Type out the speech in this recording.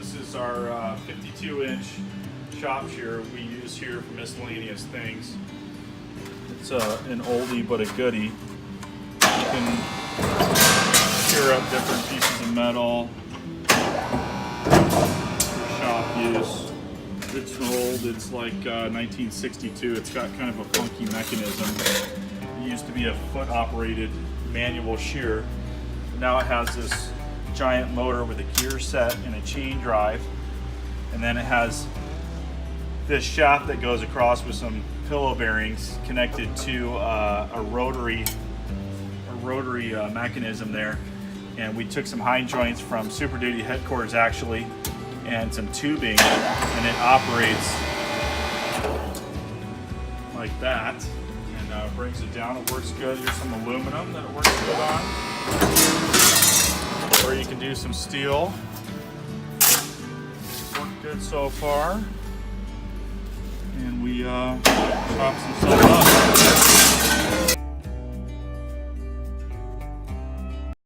This is our 52-inch shop shear we use here for miscellaneous things. It's an oldie but a goodie. You can shear up different pieces of metal for shop use. It's old, it's like 1962. It's got kind of a funky mechanism. It used to be a foot-operated manual shear. Now it has this giant motor with a gear set and a chain drive, and then it has this shaft that goes across with some pillow bearings connected to a rotary mechanism there. And we took some hind joints from Super Duty headquarters actually, and some tubing, and it operates like that, and brings it down. It works good. Here's some aluminum that it works good on. Or you can do some steel. Worked good so far. And we chop some stuff up.